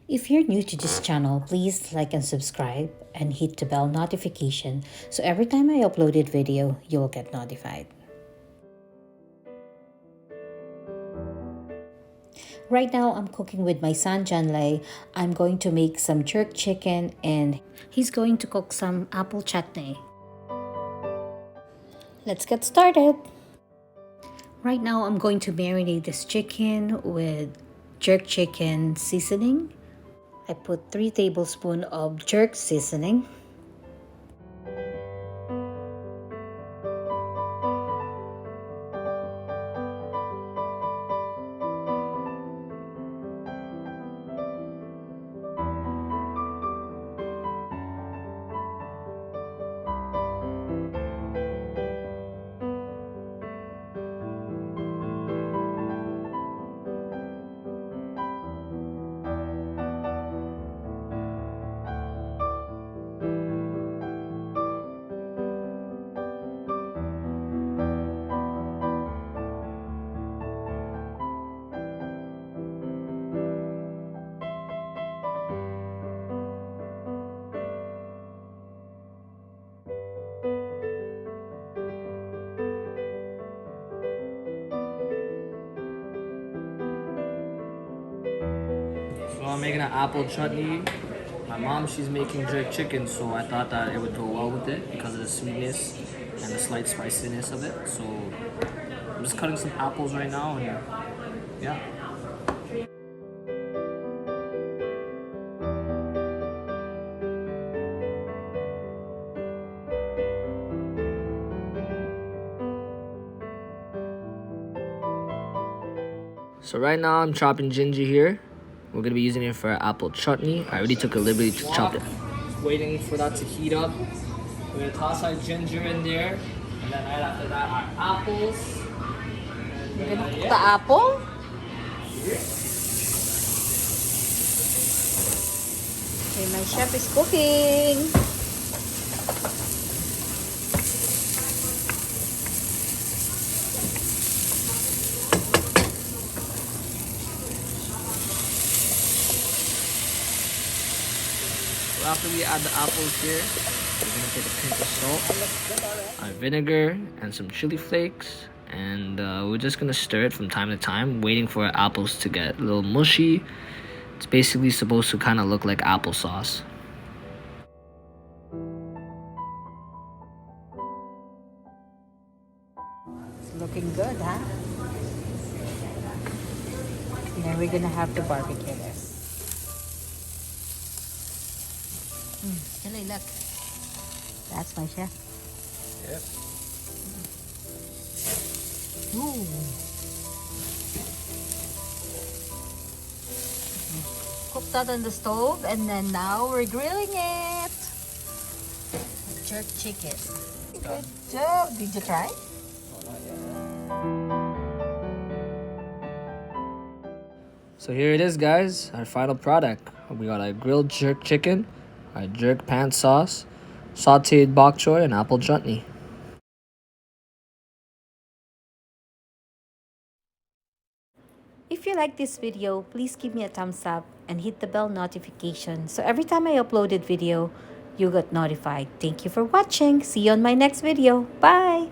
If you're new to this channel, please like and subscribe and hit the bell notification so every time I uploaded video, you'll get notified. Right now, I'm cooking with my son Janlei. I'm going to make some jerk chicken and he's going to cook some apple chutney. Let's get started. Right now, I'm going to marinate this chicken with jerk chicken seasoning. I put 3 tablespoons of jerk seasoning. So I'm making an apple chutney. My mom, she's making jerk chicken, so I thought that it would go well with it because of the sweetness and the slight spiciness of it. So I'm just cutting some apples right now, and yeah. So right now I'm chopping ginger here. We're gonna be using it for our apple chutney. I already took a liberty to chop it. Waiting for that to heat up. We're gonna toss our ginger in there, and then right after that our apples. You're gonna cook the apple? Okay, my chef is cooking. So after we add the apples here, we're gonna take a pinch of salt, our vinegar, and some chili flakes. And we're just gonna stir it from time to time, waiting for our apples to get a little mushy. It's basically supposed to kind of look like applesauce. It's looking good, huh? And then we're gonna have to barbecue this. Chili, look. That's my chef. Yep. Ooh. Cooked that on the stove, and then now we're grilling it. Jerk chicken. Good job. Did you try? So here it is, guys, our final product. We got our grilled jerk chicken, our jerk pan sauce, sauteed bok choy, and apple chutney. If you like this video, please give me a thumbs up and hit the bell notification so every time I uploaded video, you got notified. Thank you for watching. See you on my next video. Bye!